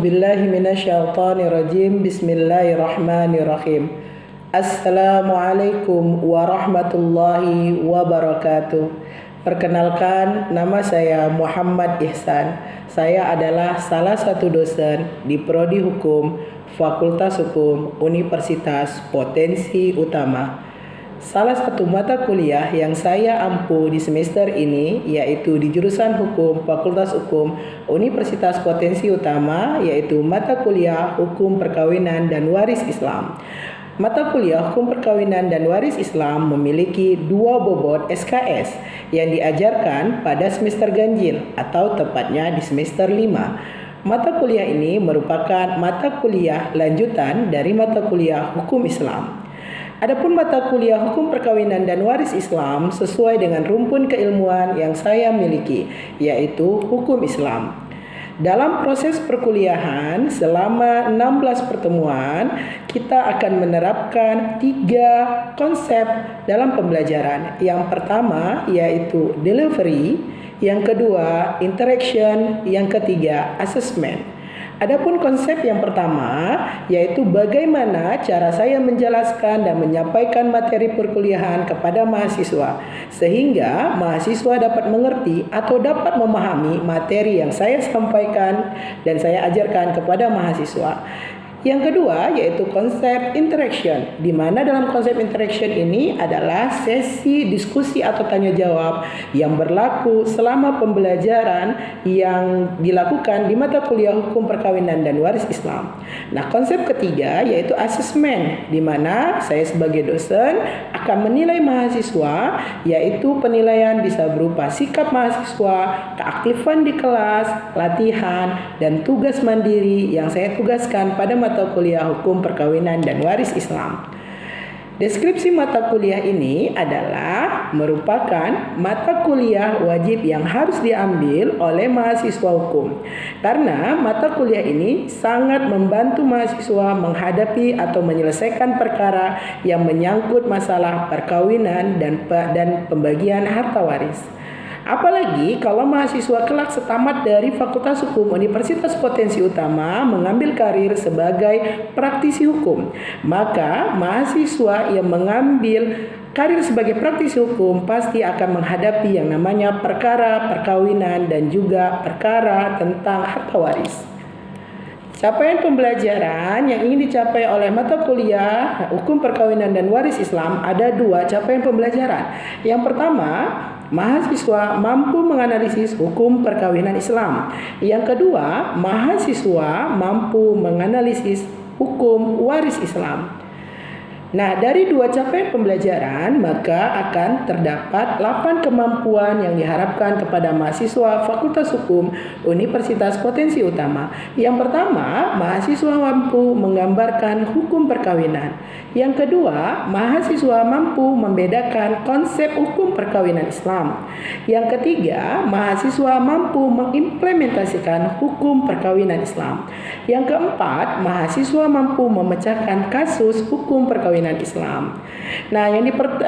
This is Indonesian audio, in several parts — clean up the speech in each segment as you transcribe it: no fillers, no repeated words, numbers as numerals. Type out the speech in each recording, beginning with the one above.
billahi minasyaitonirrajim. Bismillahirrahmanirrahim. Assalamualaikum warahmatullahi wabarakatuh. Perkenalkan, nama saya Muhammad Ihsan. Saya adalah salah satu dosen di Prodi Hukum Fakultas Hukum Universitas Potensi Utama. Salah satu mata kuliah yang saya ampu di semester ini yaitu di jurusan Hukum Fakultas Hukum Universitas Potensi Utama, yaitu mata kuliah Hukum Perkawinan dan Waris Islam. Mata kuliah Hukum Perkawinan dan Waris Islam memiliki 2 bobot SKS yang diajarkan pada semester ganjil atau tepatnya di semester 5. Mata kuliah ini merupakan mata kuliah lanjutan dari mata kuliah Hukum Islam. Adapun mata kuliah Hukum Perkawinan dan Waris Islam sesuai dengan rumpun keilmuan yang saya miliki, yaitu Hukum Islam. Dalam proses perkuliahan selama 16 pertemuan, kita akan menerapkan 3 konsep dalam pembelajaran. Yang pertama yaitu delivery, yang kedua interaction, yang ketiga assessment. Adapun konsep yang pertama yaitu bagaimana cara saya menjelaskan dan menyampaikan materi perkuliahan kepada mahasiswa sehingga mahasiswa dapat mengerti atau dapat memahami materi yang saya sampaikan dan saya ajarkan kepada mahasiswa. Yang kedua yaitu konsep interaction, di mana dalam konsep interaction ini adalah sesi diskusi atau tanya jawab yang berlaku selama pembelajaran yang dilakukan di mata kuliah Hukum Perkawinan dan Waris Islam. Nah, konsep ketiga yaitu assessment, di mana saya sebagai dosen akan menilai mahasiswa, yaitu penilaian bisa berupa sikap mahasiswa, keaktifan di kelas, latihan, dan tugas mandiri yang saya tugaskan pada mata kuliah Hukum Perkawinan dan Waris Islam. Deskripsi mata kuliah ini adalah merupakan mata kuliah wajib yang harus diambil oleh mahasiswa hukum. Karena mata kuliah ini sangat membantu mahasiswa menghadapi atau menyelesaikan perkara yang menyangkut masalah perkawinan dan pembagian harta waris. Apalagi kalau mahasiswa kelak setamat dari Fakultas Hukum Universitas Potensi Utama mengambil karir sebagai praktisi hukum, maka mahasiswa yang mengambil karir sebagai praktisi hukum pasti akan menghadapi yang namanya perkara perkawinan dan juga perkara tentang harta waris. Capaian pembelajaran yang ingin dicapai oleh mata kuliah Hukum Perkawinan dan Waris Islam ada 2 capaian pembelajaran. Yang pertama, mahasiswa mampu menganalisis hukum perkawinan Islam. Yang kedua, mahasiswa mampu menganalisis hukum waris Islam. Nah, dari 2 capaian pembelajaran maka akan terdapat 8 kemampuan yang diharapkan kepada mahasiswa Fakultas Hukum Universitas Potensi Utama. Yang pertama, mahasiswa mampu menggambarkan hukum perkawinan. Yang kedua, mahasiswa mampu membedakan konsep hukum perkawinan Islam. Yang ketiga, mahasiswa mampu mengimplementasikan hukum perkawinan Islam. Yang keempat, mahasiswa mampu memecahkan kasus hukum perkawinan Islam. Nah,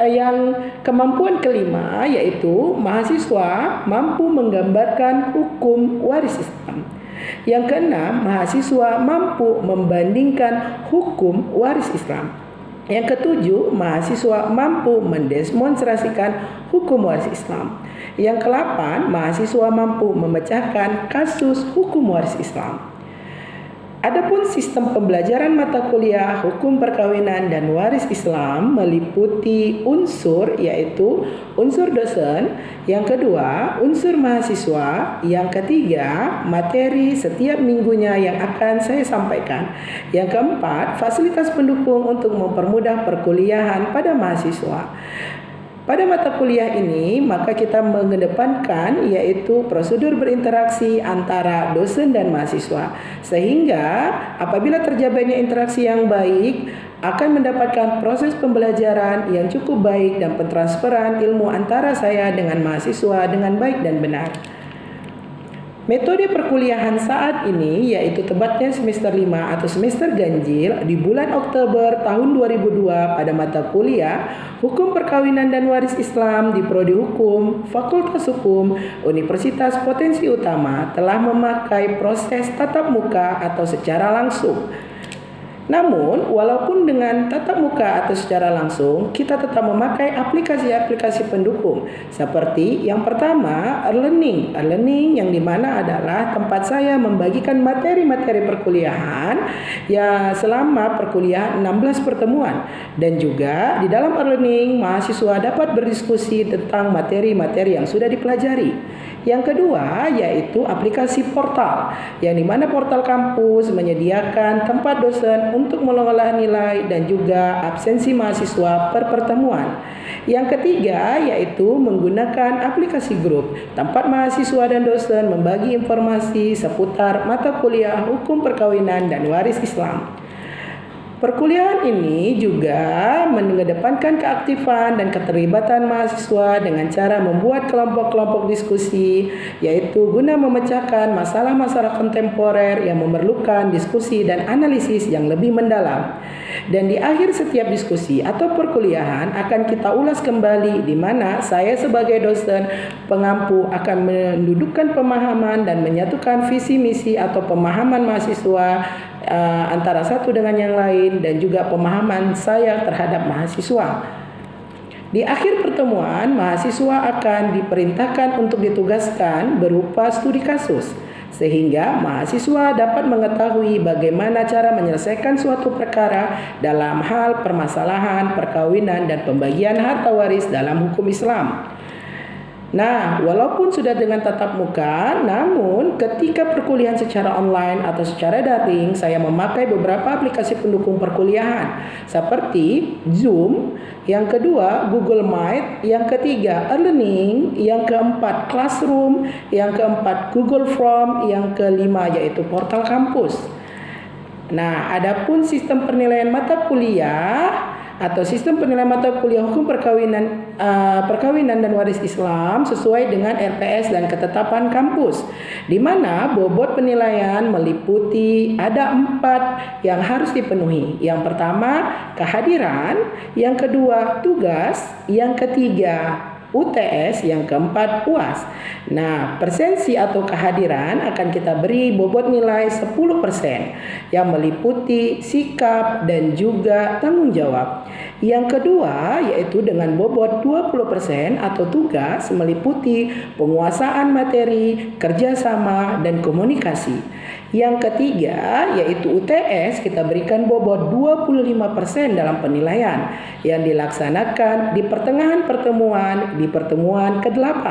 yang kemampuan kelima yaitu mahasiswa mampu menggambarkan hukum waris Islam. Yang keenam, mahasiswa mampu membandingkan hukum waris Islam. Yang ketujuh, mahasiswa mampu mendemonstrasikan hukum waris Islam. Yang ke-8, mahasiswa mampu memecahkan kasus hukum waris Islam. Adapun sistem pembelajaran mata kuliah Hukum Perkawinan dan Waris Islam meliputi unsur yaitu unsur dosen, yang kedua unsur mahasiswa, yang ketiga materi setiap minggunya yang akan saya sampaikan, yang keempat fasilitas pendukung untuk mempermudah perkuliahan pada mahasiswa. Pada mata kuliah ini, maka kita mengedepankan yaitu prosedur berinteraksi antara dosen dan mahasiswa. Sehingga apabila terjadinya interaksi yang baik, akan mendapatkan proses pembelajaran yang cukup baik dan pentransferan ilmu antara saya dengan mahasiswa dengan baik dan benar. Metode perkuliahan saat ini yaitu tepatnya semester 5 atau semester ganjil di bulan Oktober tahun 2002 pada mata kuliah Hukum Perkawinan dan Waris Islam di Prodi Hukum, Fakultas Hukum, Universitas Potensi Utama telah memakai proses tatap muka atau secara langsung. Namun, walaupun dengan tatap muka atau secara langsung, kita tetap memakai aplikasi-aplikasi pendukung. Seperti yang pertama, e-learning. E-learning yang dimana adalah tempat saya membagikan materi-materi perkuliahan ya selama perkuliahan 16 pertemuan. Dan juga di dalam e-learning, mahasiswa dapat berdiskusi tentang materi-materi yang sudah dipelajari. Yang kedua yaitu aplikasi portal, yang dimana portal kampus menyediakan tempat dosen untuk mengolah nilai dan juga absensi mahasiswa per pertemuan. Yang ketiga yaitu menggunakan aplikasi grup, tempat mahasiswa dan dosen membagi informasi seputar mata kuliah Hukum Perkawinan dan Waris Islam. Perkuliahan ini juga mengedepankan keaktifan dan keterlibatan mahasiswa dengan cara membuat kelompok-kelompok diskusi, yaitu guna memecahkan masalah-masalah kontemporer yang memerlukan diskusi dan analisis yang lebih mendalam. Dan di akhir setiap diskusi atau perkuliahan akan kita ulas kembali di mana saya sebagai dosen pengampu akan mendudukkan pemahaman dan menyatukan visi misi atau pemahaman mahasiswa antara satu dengan yang lain dan juga pemahaman saya terhadap mahasiswa. Di akhir pertemuan, mahasiswa akan diperintahkan untuk ditugaskan berupa studi kasus, sehingga mahasiswa dapat mengetahui bagaimana cara menyelesaikan suatu perkara dalam hal permasalahan, perkawinan, dan pembagian harta waris dalam hukum Islam. Nah, walaupun sudah dengan tatap muka, namun ketika perkuliahan secara online atau secara daring, saya memakai beberapa aplikasi pendukung perkuliahan seperti Zoom, yang kedua Google Meet, yang ketiga e-learning, yang keempat Classroom, yang keempat Google Form, yang kelima yaitu portal kampus. Nah, adapun sistem penilaian mata kuliah atau sistem penilaian mata kuliah Hukum Perkawinan dan Waris Islam sesuai dengan RPS dan ketetapan kampus, di mana bobot penilaian meliputi ada 4 yang harus dipenuhi. Yang pertama kehadiran, yang kedua tugas, yang ketiga UTS, yang keempat UAS. Nah, presensi atau kehadiran akan kita beri bobot nilai 10% yang meliputi sikap dan juga tanggung jawab. Yang kedua yaitu dengan bobot 20% atau tugas meliputi penguasaan materi, kerjasama, dan komunikasi. Yang ketiga yaitu UTS kita berikan bobot 25% dalam penilaian yang dilaksanakan di pertengahan pertemuan di pertemuan ke-8.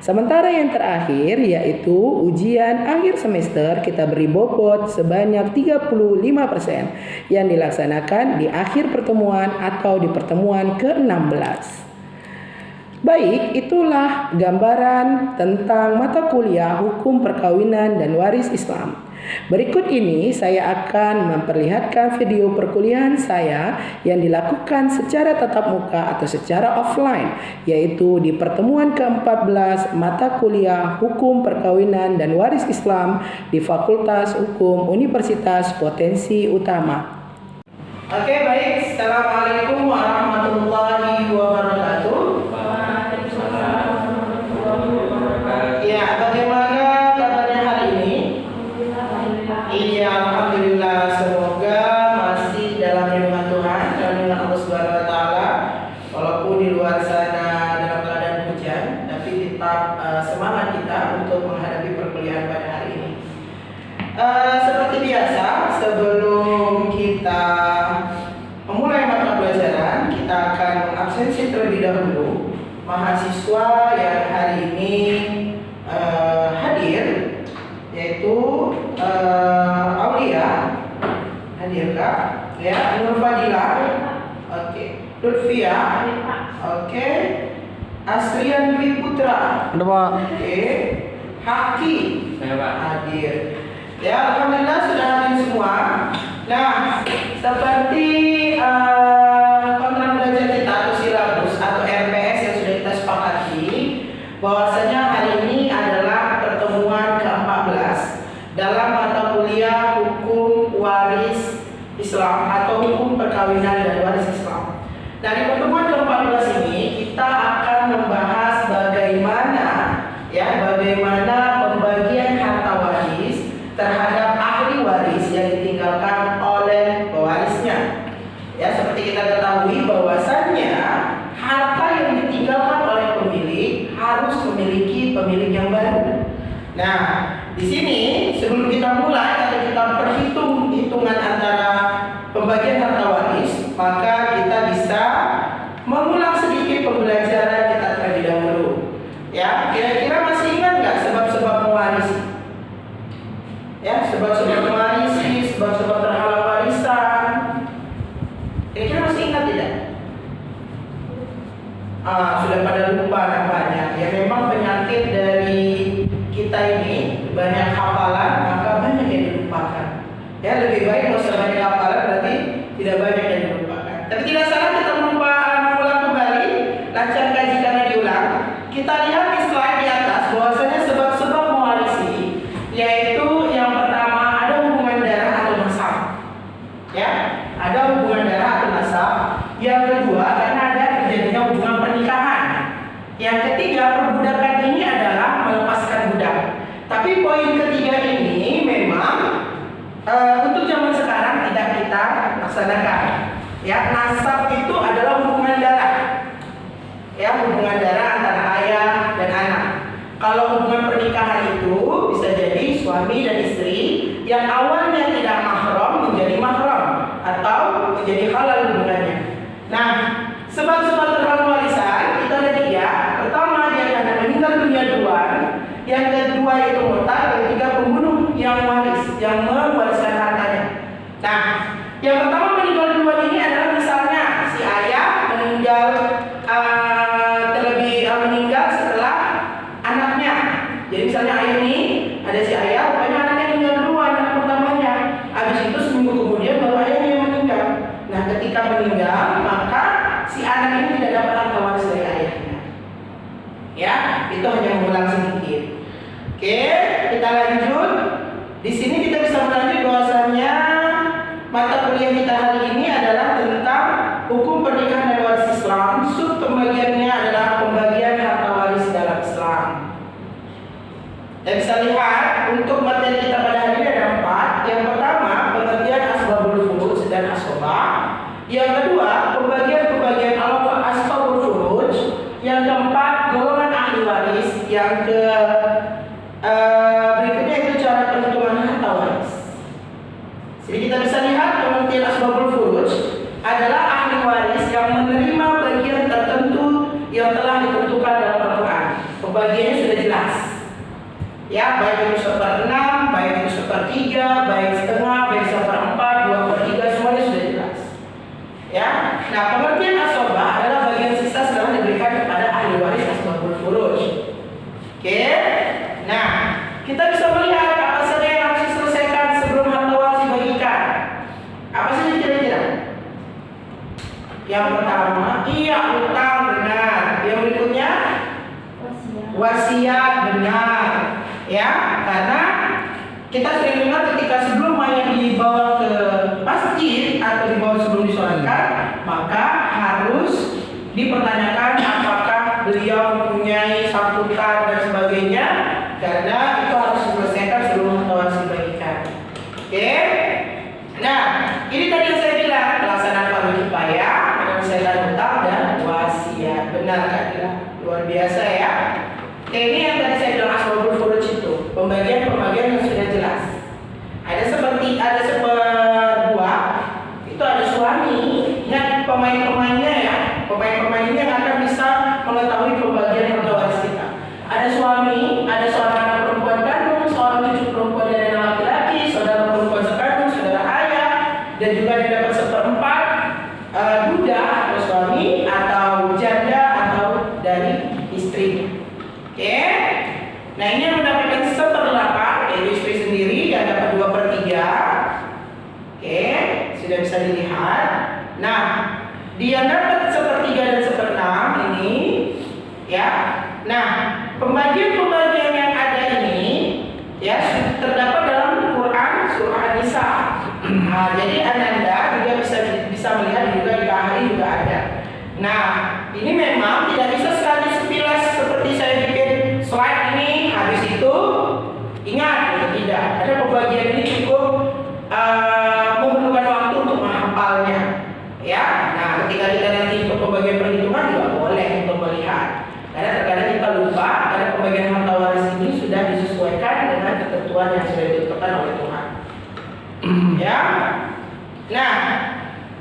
Sementara yang terakhir yaitu ujian akhir semester kita beri bobot sebanyak 35% yang dilaksanakan di akhir pertemuan atau di pertemuan ke-16. Baik, itulah gambaran tentang mata kuliah Hukum Perkawinan dan Waris Islam. Berikut ini saya akan memperlihatkan video perkuliahan saya yang dilakukan secara tatap muka atau secara offline, yaitu di pertemuan ke-14 mata kuliah Hukum Perkawinan dan Waris Islam di Fakultas Hukum Universitas Potensi Utama. Oke, baik. Assalamualaikum warahmatullahi wabarakatuh. Ya, bagaimana kabarnya hari ini? Iya, alhamdulillah. Semoga masih dalam lindungan Tuhan, dalam lindungan Allah Subhanahu wa taala. Walaupun di luar sana dalam keadaan hujan, tapi tetap semangat kita untuk menghadapi perkuliahan pada hari ini. Seperti biasa, sebelum kita memulai mata pelajaran, kita akan mengabsensi terlebih dahulu mahasiswa yang hari ini hadir, yaitu Aulia, hadir Kak, ya, Nur Fadilah, oke, Lutfia, oke, Asrian Dwi Putra, oke, Haki, hadir, ya, alhamdulillah sudah hadir semua. Nah, seperti kontrak belajar kita atau silabus atau RPS yang sudah kita sepakati, bahwasanya hari ini adalah pertemuan ke-14 perkawinan dan waris Islam. Nah, di pertemuan ke-14 ini kita akan membahas bagaimana pembagian harta waris terhadap ahli waris yang ditinggalkan oleh pewarisnya. Ya, seperti kita ketahui bahwasannya harta yang ditinggalkan oleh pemilik harus memiliki pemilik yang baru. Nah, di sini sebelum kita mulai atau kita perhitung hitungan antara pembagian harta waris, maka kita bisa mengulang sedikit pembelajaran kita terlebih dahulu. Ya, kira-kira masih ingat nggak sebab-sebab mewarisi? Ya, sebab-sebab mewarisi, sebab-sebab terhalang warisan. Kira-kira masih ingat tidak? Sudah pada lupa nampaknya. Ya, memang penyakit dari kita ini banyak hafalan, maka banyak yang dilupakan. Ya, lebih baik kalau sudah banyak hafalan berarti tidak banyak yang dilupakan. Tapi tidak salah kita mengulang kembali, lancarkan jika diulang. Kita lihat di slide di atas bahwasanya sebab-sebab mewarisi, yaitu yang pertama ada hubungan darah atau nasab. Ya, ada hubungan darah atau nasab. Yang kedua karena ada terjadinya hubungan pernikahan. Yang ketiga, perbudakan ini adalah melepaskan budak. Tapi poin ketiga ini memang untuk zaman sekarang tidak kita laksanakan. Ya, nasab itu adalah hubungan darah. Ya, hubungan darah antara ayah dan anak. Kalau hubungan pernikahan itu bisa jadi suami dan istri yang awalnya tidak mahram menjadi mahram atau menjadi halal hubungannya. Nah, sebab-sebab terhalang warisan itu ada tiga. Pertama, dia karena meninggal dunia duluan. Yang kedua itu murtad. Yang ketiga, pembunuh yang mewariskan hartanya. Nah, yang pertama meninggal duluan ini adalah misalnya si ayah meninggal setelah anaknya. Jadi misalnya ayah ini ada si ayah, pokoknya anaknya meninggal duluan, anak pertamanya. Habis itu seminggu kemudian baru ayahnya yang meninggal. Nah, ketika meninggal maka si anak ini tidak dapat harta waris dari ayahnya. Ya, itu hanya mengulang sedikit. Oke, kita lanjut. Di sini kita bisa melanjut bahwasannya mata kuliah kita hari ini adalah tentang hukum pernikahan dan waris Islam. Sub pembagiannya adalah pembagian harta waris dalam Islam. Dan bisa lihat untuk materi kita pada hari ini ada 4. Yang pertama, pengertian asbabul furuj dan asobah. Yang kedua, pembagian asbabul furuj. Yang keempat, golongan ahli waris. Yang berikutnya itu cara perhitungan harta waris. Jadi kita bisa lihat pengertian asbabul furuj adalah ahli waris yang menerima bagian tertentu yang telah ditentukan dalam Al-Quran. Pembagiannya sudah jelas. Ya, baik itu 1/6, baik itu 1/3, baik setengah, baik 1/4, 2/3, semuanya sudah jelas. Ya, nah pengertian asobah adalah bagian sisa setelah diberikan kepada ahli waris asbabul furuj. Oke, nah kita bisa melihat apa saja yang harus diselesaikan sebelum harta waris dibagikan. Apa saja kira-kira? Yang pertama, utang, benar. Yang berikutnya, wasiat, benar. Ya, karena kita sering dengar ketika sebelum mayat dibawa ke masjid atau dibawa sebelum disolatkan, maka harus dipertanyakan apakah beliau mempunyai sambutan dan sebagainya, karena itu harus diselesaikan sebelum harta waris dibagikan. Oke. Nah, ini tadi yang saya bilang pelaksanaan fardu kifayah, menyelesaikan hutang dan wasiat. Benar kan? Luar biasa ya. Oke, ini yang tadi saya bilang asbabul furuj itu, pembagian yang sudah jelas. Ada seperbuah, itu ada suami, ingat pemain-pemainnya ya, pemain-pemain ini yang akan bisa mengetahui pembagian harta waris kita. Ada suami, ada seorang anak perempuan kandung, seorang cucu perempuan dan anak laki-laki, saudara perempuan sekandung, saudara ayah, dan juga didapat 1/4 duda atau suami atau janda atau dari istri. Oke. Nah, ini yang mendapatkan 1/8 yaitu istri sendiri yang dapat 2/3. Oke, sudah bisa dilihat. Nah, dia dapat 1/3 dan 1/6 ini ya. Nah, pembagian yang ada ini ya terdapat dalam Quran surah An-Nisa. Nah, jadi Anda juga bisa melihat Nah, ini memang tidak bisa sekali sepilas seperti saya bikin slide ini, habis itu ingat, itu tidak. Karena pembagian ini cukup memerlukan waktu untuk menghafalnya. Ya, nah ketika kita nanti untuk pembagian perhitungan juga boleh untuk melihat. Karena terkadang kita lupa, karena pembagian harta waris ini sudah disesuaikan dengan ketentuan yang sudah ditentukan oleh Tuhan. Ya, nah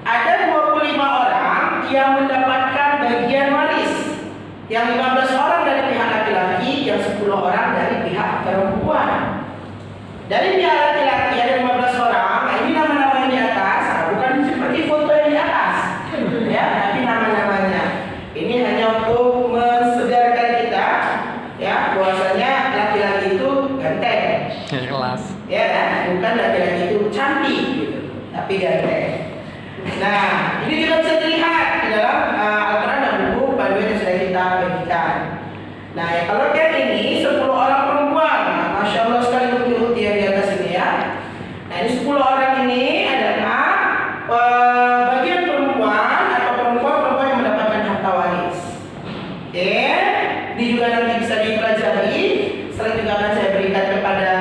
ada 25 orang yang mendapatkan bagian waris, yang 15 orang dari pihak laki-laki, yang 10 orang dari pihak perempuan. Dari pihak laki-laki ada 15 orang. Nah, ini nama-nama yang di atas, bukan seperti foto yang di atas, ya, tapi nama-namanya. Ini hanya untuk mensegarkan kita, ya, bahwasanya laki-laki itu ganteng, kelas, ya kan? Bukan laki-laki itu cantik, gitu, tapi ganteng. Nah, ini juga bisa dilihat di dalam Al-Quran dan buku panduan yang sudah kita bagikan. Nah, ya, kalau yang ini 10 orang perempuan, nah, Masya Allah sekali bukti yang di atas ini ya. Nah, ini 10 orang ini adalah bagian perempuan atau perempuan-perempuan yang mendapatkan harta waris. Oke, ini juga nanti bisa dipelajari. Setelah juga akan saya berikan kepada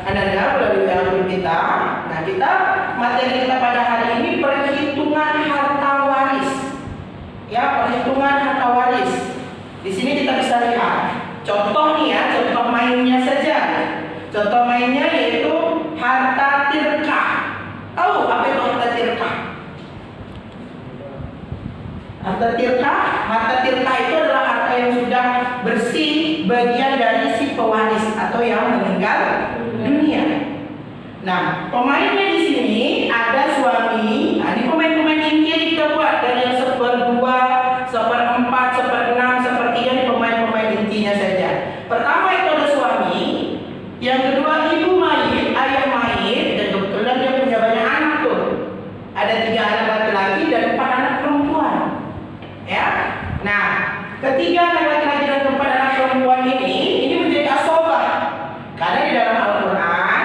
Anda melalui akun kita. Nah, materi kita pada hari ini perhitungan harta waris. Ya, perhitungan harta waris. Di sini kita bisa lihat contoh nih ya, contoh mainnya saja. Contoh mainnya yaitu harta tirkah. Tahu apa itu harta tirkah? Harta tirkah? Harta tirkah itu adalah harta yang sudah bersih, bagian dari si pewaris atau yang meninggal dunia. Nah, pemainnya di sini ada suami. Nah, ini pemain-pemain inti kita buat dari yang 1/2, 1/4, 1/6, 1/3. Ini pemain-pemain intinya saja. Pertama itu ada suami, yang kedua ibu mayit, ayah mayit, dan kebetulan dia punya banyak anak tuh. Ada 3 anak laki-laki dan 4 anak perempuan. Ya. Nah, ketiga anak laki-laki dan 4 anak perempuan ini menjadi asobah. Karena di dalam Al-Quran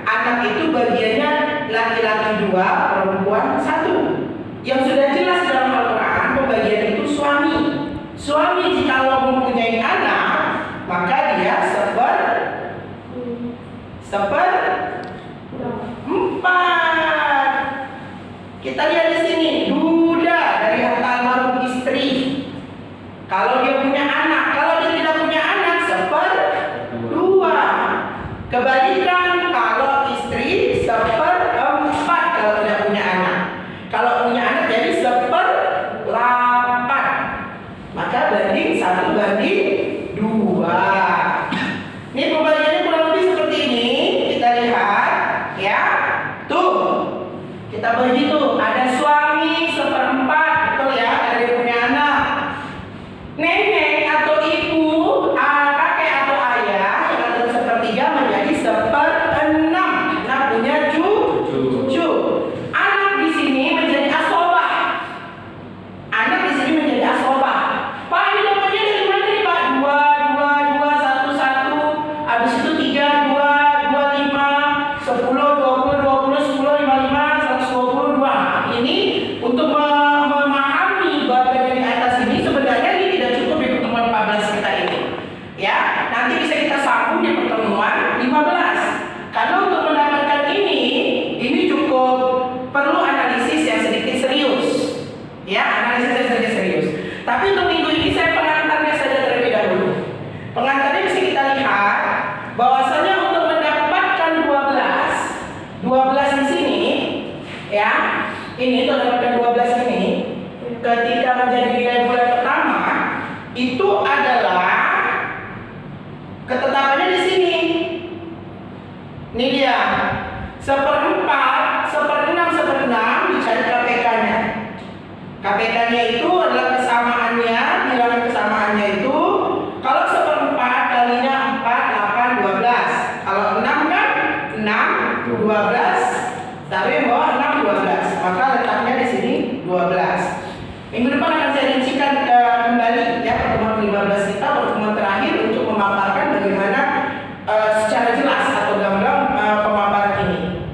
anak itu bagiannya laki-laki 2, perempuan 1. Yang sudah jelas dalam Al-Quran pembagian itu suami. Suami jika mempunyai anak, maka dia 1/4. Kita lihat di sini duda dari harta almarhum istri. Kalau dia punya anak, kalau dia tidak punya anak 1/2. Kebalikan kalau istri 1/4 kalau tidak punya anak. Kalau punya anak jadi 1/8. Maka banding 1/2. Ini pembagiannya kurang lebih seperti ini. Kita lihat ya. Tuh. Kita bagi tuh ada suami 1/4, betul ya, ada dia punya anak. Nenek atau ibu, kakek atau ayah yang ada 1/3 menjadi 1/6 karena punya cucu. Anak di sini menjadi asobah. Anak di sini menjadi asobah. Pak, ini dapatnya dari mana nih Pak? 2, 2, 2, 1, 1. Habis itu 3, 2, 2, 5, 10, 20, 20, 10, 55, 122. Ini untuk memahami bagian di atas ini sebenarnya ini tidak cukup di pertemuan 14 kita ini. Ya, nanti bisa kita sambung di pertemuan 15. Karena untuk mendapatkan ini cukup perlu analisis yang sedikit serius. Ya, analisis yang sedikit serius. Tapi untuk minggu ini saya pengantarnya saja terlebih dahulu. Pengantarnya bisa kita lihat bahwasanya untuk mendapatkan 12 di sini, ya, ini untuk mendapatkan 12 ini, ketika menjadi nilai bulan pertama, itu adalah ketetapannya di sini. Ini dia 1/4, 1/6, 1/6 dicari KPK-nya. KPK-nya itu adalah kesamaannya, bilangan kesamaannya itu kalau 1/4 kalinya 4, 8, 12. Kalau 6 kan 6, 12. Tapi bawah 6, 12. Maka letaknya di sini 12. Minggu depan akan saya rincikan kembali ya pertemuan 15 kita, pertemuan terakhir untuk memaparkan bagaimana secara jelas atau gamblang pemaparan ini.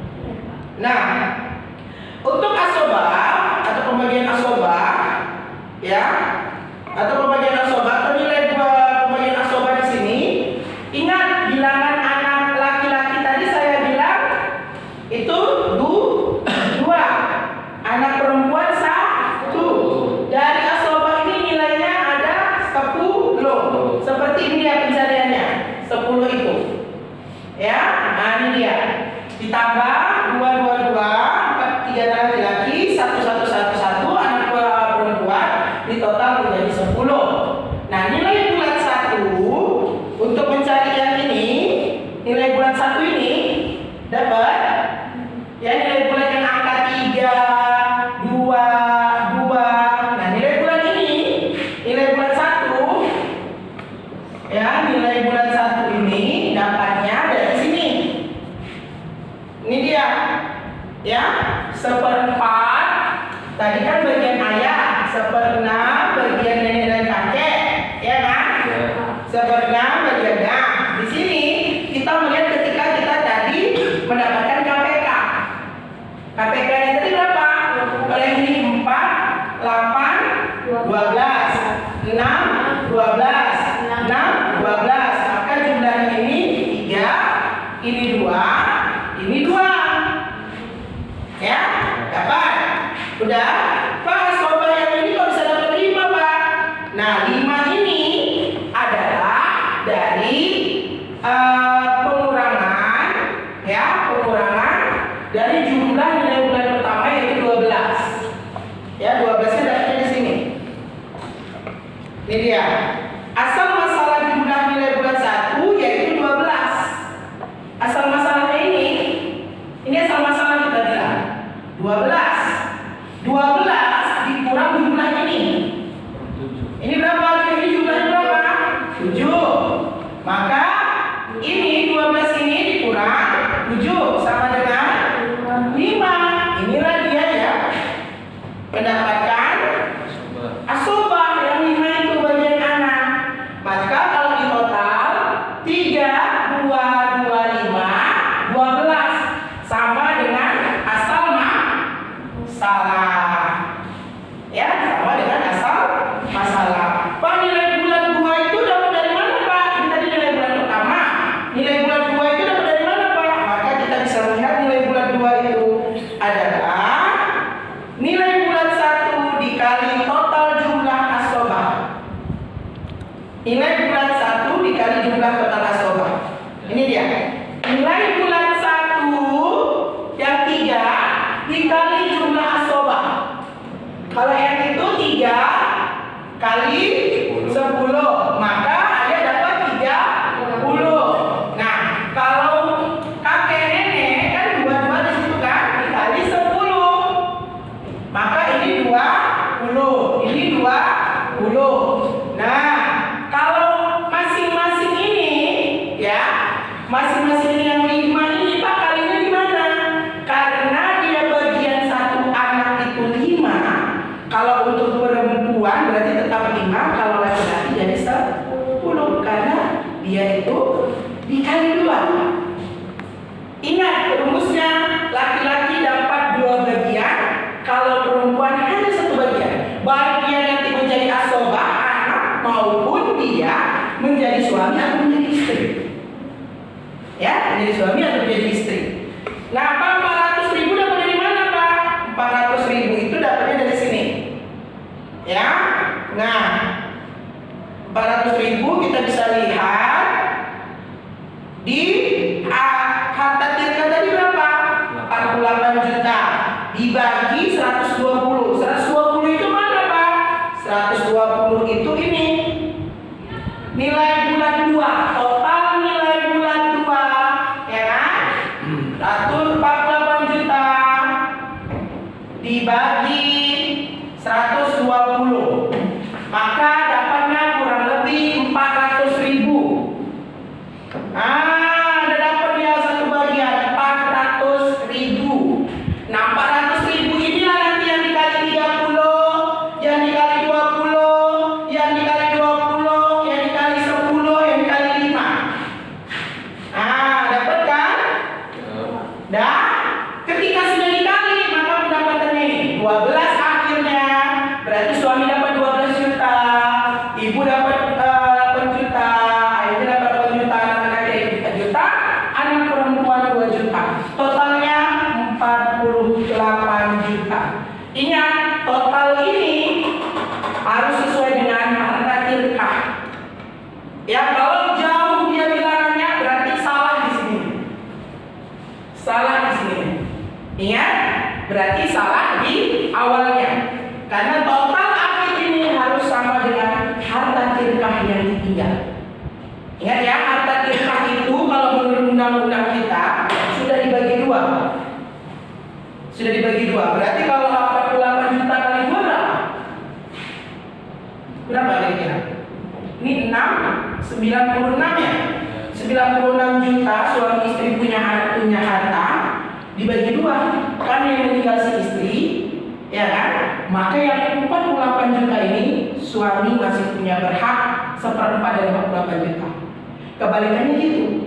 Nah, untuk asobah atau pembagian asobah, ya Ya, nilai bulan 1 ini dapatnya dari sini. Ini dia. Ya, 1/4. Tadi kan bagian ayah, 1/6 bagian nenek dan kakek, ya kan? 1/6 bagian. Nah, di sini kita melihat ketika kita tadi mendapatkan KPK. KPK-nya tadi berapa? Kalau yang ini 4, 8, 12, 6, 12, 6, 12. Maka jumlahnya ini 3, ini 2, ini 2. Ya, dapat. Udah? Pak, coba yang ini kok bisa dapat 5, Pak? Nah, 5 ini adalah dari pengurangan, ya, pengurangan dari jumlah nilai bulan pertama yaitu 12. Ya, 12-nya dapatnya di sini. Ini dia. Asal masalah jumlah nilai bulan 1 yaitu 12. Asal masalahnya ini asal masalah kita bilang 12. 12 dikurang jumlah ini. Ini berapa? Ini jumlahnya berapa? 7. Maka ini 12 ini dikurang 7 sama dengan 5. Inilah dia ya. Mendapatkan asobah yang 5 itu bagian anak. Maka kalau di total 3, 2, 2, 5, 12 sama dengan asal masalah. Ya, sama dengan asal masalah. Pak, nilai bulan 2 itu dapat dari mana, Pak? Ini tadi nilai bulan pertama. Nilai bulan 2 itu dapat dari mana, Pak? Maka kita bisa melihat nilai bulan 2 itu adalah nilai bulan 1 dikali total jumlah asobah. Nilai bulan 1 dikali jumlah total asobah. Ini dia. Nilai bulan 1 yang 3 dikali jumlah asobah. Kalau yang itu 3 kali 10, maka ayah dapat 30. Nah, kalau kakek nenek kan 2 di situ kan, dikali 10. Maka ini 20, ini 20. Nah, kalau masing-masing ini ya, masing-masing ini yang 5 ini Pak kalinya gimana? Karena dia bagian 1 anak itu 5. Kalau untuk perempuan berarti tetap 5, kalau laki-laki jadi 10 karena dia itu dikali 2. Ingat rumusnya, laki-laki dapat 2 bagian, kalau perempuan hanya 1 bagian. Baik dia nanti menjadi asobah anak maupun dia menjadi suami atau menjadi istri. Ya, menjadi suami atau menjadi istri. Nah, Pak, 400.000 dapat dari mana, Pak? 400.000 itu dapatnya dari sini. Ya. Nah, 400.000 kita bisa lihat di harta tirka tadi berapa? 48 juta dibagi 120. 120 itu mana, Pak? 120 itu ini nilai bulan 2, total nilai bulan 2, ya kan? 148 juta dibagi 120, maka dapatnya kurang lebih 400.000. Udah dapat dia 1 bagian 400.000. Nah, 400.000 inilah nanti yang dikali 30, yang dikali 20, yang dikali 20, yang dikali 10, yang dikali 5. Dapat kan? Dah. Ketika sudah dikali, maka pendapatannya ini 12 akhirnya. Berarti suami dapat 12 juta, ibu dapat 8 juta, ayahnya dapat 8 juta, anak-anaknya 3 juta, anak perempuan 2 juta. Totalnya 48 juta. Ingat, total ini harus sesuai dengan harta tirkah. Ya, kalau jauh dia bilangannya berarti salah di sini. Salah di sini. Ingat, berarti salah di awalnya. Karena total akhir ini harus sama dengan harta tirkah yang ditinggal. Ingat ya, harta tirkah itu kalau menurut undang-undang kita sudah dibagi 2. Sudah dibagi 2. Berarti kalau 48 juta kali 2 berapa? Berapa kira-kira? Ini 6, 96 ya. 96 juta suami istri punya harta dibagi 2. Kan yang meninggal si istri, ya kan? Maka yang 48 juta ini suami masih punya berhak 1/4 dari 48 juta. Kebalikannya gitu.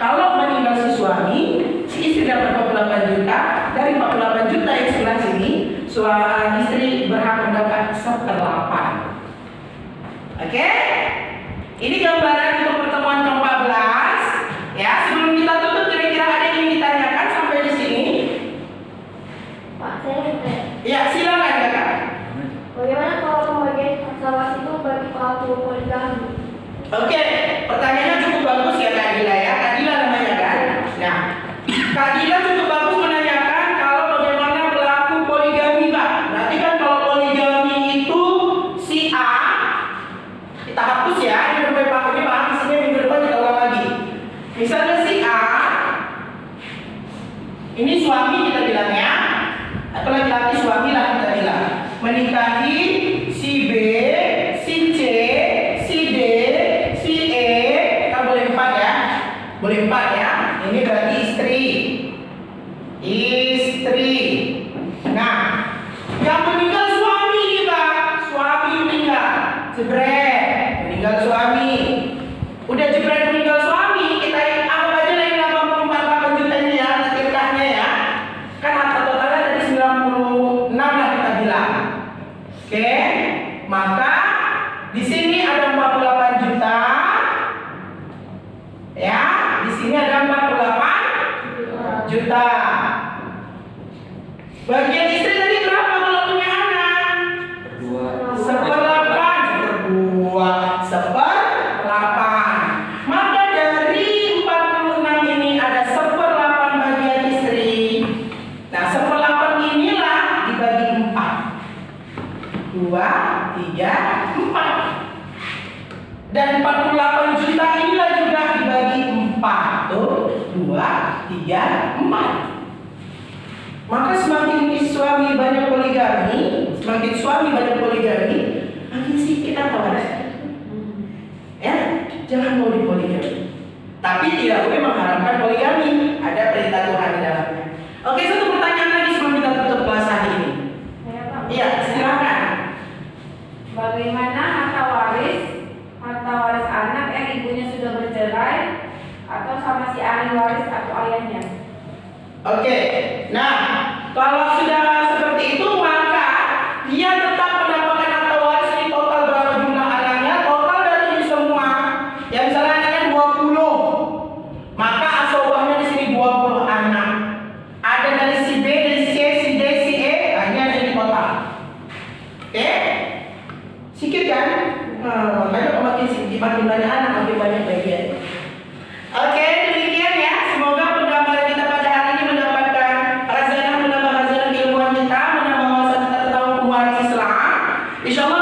Kalau meninggal si suami, si istri dapat 48 juta, dari 48 juta yang sebelah sini, suami istri berhak mendapat 1/8. Oke? Ini gambaran untuk pertemuan ke-14. Ya, sebelum kita tutup kira-kira ada yang ingin ditanyakan sampai di sini? Pak, saya minta. Ya, silakan Kakak. Bagaimana kalau pembagian harta waris itu bagi pelaku poligami? Oke, pertanyaannya cukup bagus ya Kak Dila ya. Kak Dila namanya kan? Nah, Kak Dila cukup bagus menanyakan kalau bagaimana pelaku poligami Pak. Berarti kan kalau poligami itu si A, kita hapus ya. Ini berbagai Pak, ini Pak, isinya minggu depan kita ulang lagi. Misalnya si A, ini suami kita bilang ya, atau laki-laki suami lah kita bilang, menikahi si B, si C, si D, si E, kan boleh 4 ya, boleh 4 ya. Ini berarti istri. Nah, yang meninggal suami nih Pak, suami meninggal, jebret, meninggal suami. Udah jebret meninggal suami, kita anggap aja lagi 84 juta ini ya, sedekahnya ya. Kan harta totalnya dari 96 lah kita bilang. Oke, maka di sini ada 48 juta. Ya, di sini ada 48 juta. Bagian istri tadi berapa kalau punya anak? 1/8. Maka dari 46 ini ada 1/8 bagian istri. Nah, 1/8 inilah dibagi 4. 2, 3, 4. Dan 48 juta inilah juga dibagi 4. Tuh, 2, 3, 4. Maka semakin suami banyak poligami, makin sedikit harta waris. Ya, jangan mau dipoligami. Tapi tidak boleh mengharamkan poligami. Ada perintah Tuhan di dalamnya. Oke, satu pertanyaan lagi sebelum kita tutup kelas hari ini. Iya, silakan. Bagaimana harta waris anak yang ibunya sudah bercerai atau sama si ahli waris atau ayahnya? Oke, nah kalau sudah seperti itu maka dia tetap mendapatkan harta waris ini total berapa jumlah anaknya, total dari ini semua. Yang misalnya anaknya 20, maka asobahnya di sini 20 anak. Ada dari si B, dari si C, si D, si E, hanya ini total. Oke, sedikit kan? Makanya makin sedikit, makin banyak anak, makin banyak bagian. Oke, demikian ya. Semoga penggambaran kita pada hari ini menambah razanah ilmuwan kita, menambah wawasan kita tentang hukum waris Islam. Insyaallah